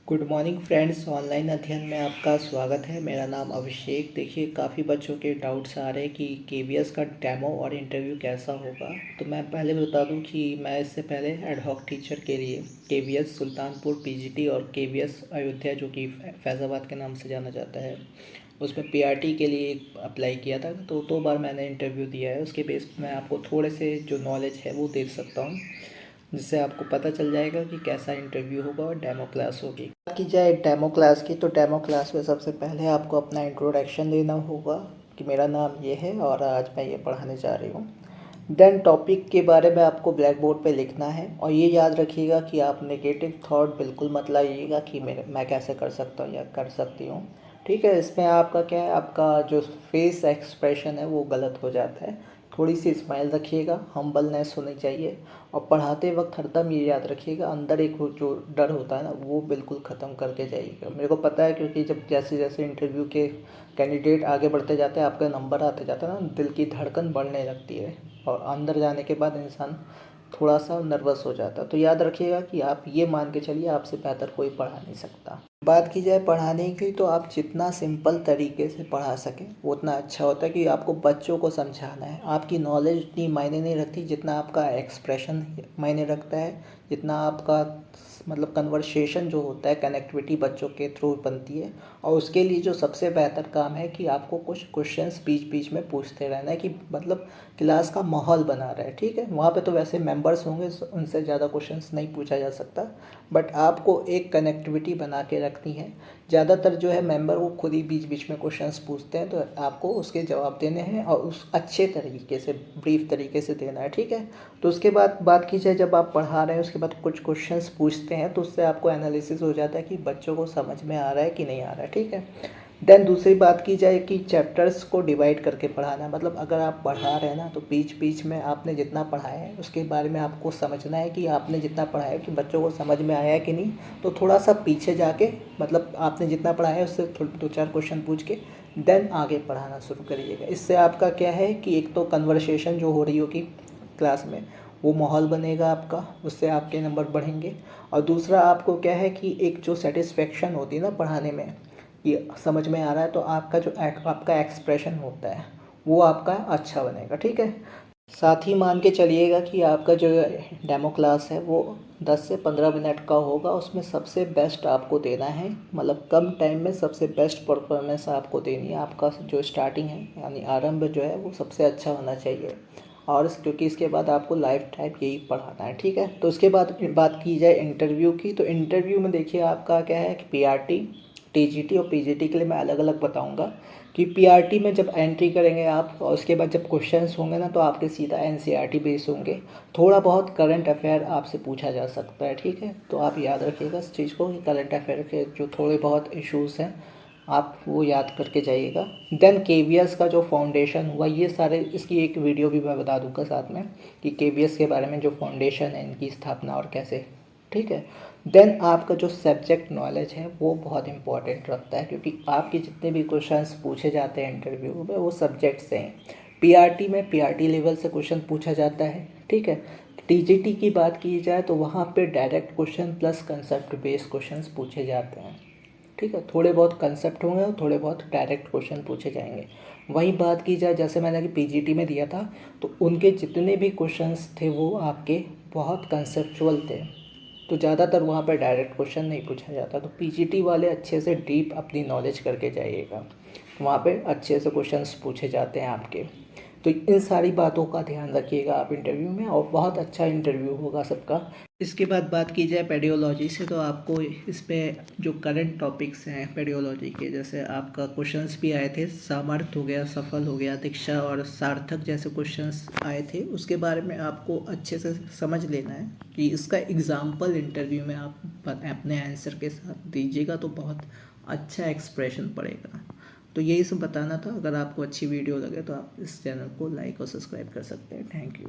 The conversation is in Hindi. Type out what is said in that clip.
Good morning friends. ऑनलाइन अध्ययन में आपका स्वागत है। मेरा नाम अभिषेक। देखिए, काफ़ी बच्चों के डाउट्स आ रहे हैं कि केवीएस का डेमो और इंटरव्यू कैसा होगा। तो मैं पहले बता दूं कि मैं इससे पहले एडहॉक टीचर के लिए केवीएस सुल्तानपुर पीजीटी और केवीएस अयोध्या, जो कि फैज़ाबाद के नाम से जाना जाता है, उसमें पीआरटी के लिए अप्लाई किया था। तो 2 बार मैंने इंटरव्यू दिया है। उसके बेस पर मैं आपको थोड़े से जो नॉलेज है वो दे सकता हूँ, जिससे आपको पता चल जाएगा कि कैसा इंटरव्यू होगा और डेमो क्लास होगी। बात की जाए डेमो क्लास की, तो डेमो क्लास में सबसे पहले आपको अपना इंट्रोडक्शन देना होगा कि मेरा नाम ये है और आज मैं ये पढ़ाने जा रही हूँ। देन टॉपिक के बारे में आपको ब्लैक बोर्ड पे लिखना है और ये याद रखिएगा कि आप नेगेटिव थॉट बिल्कुल मत लाइएगा कि मैं कैसे कर सकता हूँ या कर सकती हूँ। ठीक है, इसमें आपका क्या है, आपका जो फेस एक्सप्रेशन है वो गलत हो जाता है। थोड़ी सी स्माइल रखिएगा, हम्बलनेस होनी चाहिए। और पढ़ाते वक्त हरदम ये याद रखिएगा, अंदर एक जो डर होता है ना, वो बिल्कुल ख़त्म करके जाइएगा। मेरे को पता है, क्योंकि जब जैसे जैसे इंटरव्यू के कैंडिडेट आगे बढ़ते जाते हैं, आपका नंबर आते जाता है ना, दिल की धड़कन बढ़ने लगती है और अंदर जाने के बाद इंसान थोड़ा सा नर्वस हो जाता है। तो याद रखिएगा कि आप ये मान के चलिए, आपसे बेहतर कोई पढ़ा नहीं सकता। बात की जाए पढ़ाने की, तो आप जितना सिंपल तरीके से पढ़ा सकें वो उतना अच्छा होता है, कि आपको बच्चों को समझाना है। आपकी नॉलेज उतनी मायने नहीं रखती जितना आपका एक्सप्रेशन मायने रखता है, जितना आपका मतलब कन्वर्सेशन जो होता है, कनेक्टिविटी बच्चों के थ्रू बनती है। और उसके लिए जो सबसे बेहतर काम है कि आपको कुछ क्वेश्चंस बीच बीच में पूछते रहना है, कि मतलब क्लास का माहौल बना रहा है। ठीक है, वहाँ पे तो वैसे मेंबर्स होंगे, उनसे ज़्यादा क्वेश्चंस नहीं पूछा जा सकता, बट आपको एक कनेक्टिविटी बना के रखनी है। ज़्यादातर जो है मेंबर वो खुद ही बीच बीच में क्वेश्चंस पूछते हैं, तो आपको उसके जवाब देने हैं और उस अच्छे तरीके से, ब्रीफ तरीके से देना है। ठीक है, तो उसके बाद बात की जाए, जब आप पढ़ा रहे हैं उसके बाद कुछ क्वेश्चंस पूछते हैं, तो उससे आपको एनालिसिस हो जाता है कि बच्चों को समझ में आ रहा है कि नहीं आ रहा है। ठीक है, देन दूसरी बात की जाए कि चैप्टर्स को डिवाइड करके पढ़ाना। मतलब अगर आप पढ़ा रहे हैं ना, तो बीच बीच में आपने जितना पढ़ाया है उसके बारे में आपको समझना है कि आपने जितना पढ़ाया है कि बच्चों को समझ में आया है कि नहीं। तो थोड़ा सा पीछे जाके, मतलब आपने जितना पढ़ाया है उससे 2-4 क्वेश्चन पूछ के देन आगे पढ़ाना शुरू करिएगा। इससे आपका क्या है कि एक तो कन्वर्सेशन जो हो रही होगी क्लास में, वो माहौल बनेगा आपका, उससे आपके नंबर बढ़ेंगे। और दूसरा आपको क्या है कि एक जो सेटिस्फेक्शन होती है ना पढ़ाने में, ये समझ में आ रहा है, तो आपका जो आपका एक्सप्रेशन होता है वो आपका अच्छा बनेगा। ठीक है, साथ ही मान के चलिएगा कि आपका जो डेमो क्लास है वो 10 से 15 मिनट का होगा। उसमें सबसे बेस्ट आपको देना है, मतलब कम टाइम में सबसे बेस्ट परफॉर्मेंस आपको देनी है। आपका जो स्टार्टिंग है यानी आरंभ जो है वो सबसे अच्छा होना चाहिए, और क्योंकि इसके बाद आपको लाइफ टाइम यही पढ़ाना है। ठीक है, तो उसके बाद बात की जाए इंटरव्यू की, तो इंटरव्यू में देखिए आपका क्या है कि पीआरटी, टीजीटी और पीजीटी के लिए मैं अलग अलग बताऊंगा। कि पीआरटी में जब एंट्री करेंगे आप, और उसके बाद जब क्वेश्चंस होंगे ना, तो आपके सीधा एनसीईआरटी बेस होंगे। थोड़ा बहुत करंट अफेयर आपसे पूछा जा सकता है। ठीक है, तो आप याद रखिएगा इस चीज़ को कि करंट अफेयर के जो थोड़े बहुत इश्यूज़ हैं आप वो याद करके जाइएगा। देन केवीएस का जो फाउंडेशन हुआ, ये सारे, इसकी एक वीडियो भी मैं बता दूंगा साथ में, कि केवीएस के बारे में जो फाउंडेशन है, इनकी स्थापना और कैसे। ठीक है, देन आपका जो सब्जेक्ट नॉलेज है वो बहुत इंपॉर्टेंट रखता है, क्योंकि आपके जितने भी क्वेश्चंस पूछे जाते हैं इंटरव्यू में वो सब्जेक्ट से हैं। पीआरटी में पीआरटी लेवल से क्वेश्चन पूछा जाता है। ठीक है, टीजीटी की बात की जाए तो वहाँ पे direct question plus concept based questions पूछे जाते हैं। ठीक है, थोड़े बहुत कंसेप्ट होंगे और थोड़े बहुत डायरेक्ट क्वेश्चन पूछे जाएंगे। वही बात की जाए, जैसे मैंने कि पीजीटी में दिया था, तो उनके जितने भी क्वेश्चंस थे वो आपके बहुत कंसेप्चुअल थे, तो ज़्यादातर वहाँ पे डायरेक्ट क्वेश्चन नहीं पूछा जाता। तो पीजीटी वाले अच्छे से डीप अपनी नॉलेज करके जाइएगा, वहाँ पे अच्छे से क्वेश्चंस पूछे जाते हैं आपके। तो इन सारी बातों का ध्यान रखिएगा आप इंटरव्यू में, और बहुत अच्छा इंटरव्यू होगा सबका। इसके बाद बात की जाए पेडियोलॉजी से, तो आपको इस पे जो करंट टॉपिक्स हैं पेडियोलॉजी के, जैसे आपका क्वेश्चंस भी आए थे, सामर्थ्य हो गया, सफल हो गया, दीक्षा और सार्थक जैसे क्वेश्चंस आए थे, उसके बारे में आपको अच्छे से समझ लेना है कि इसका एग्जाम्पल इंटरव्यू में आप अपने आंसर के साथ दीजिएगा तो बहुत अच्छा एक्सप्रेशन पड़ेगा। तो यही सब बताना था। अगर आपको अच्छी वीडियो लगे तो आप इस चैनल को लाइक और सब्सक्राइब कर सकते हैं। Thank you.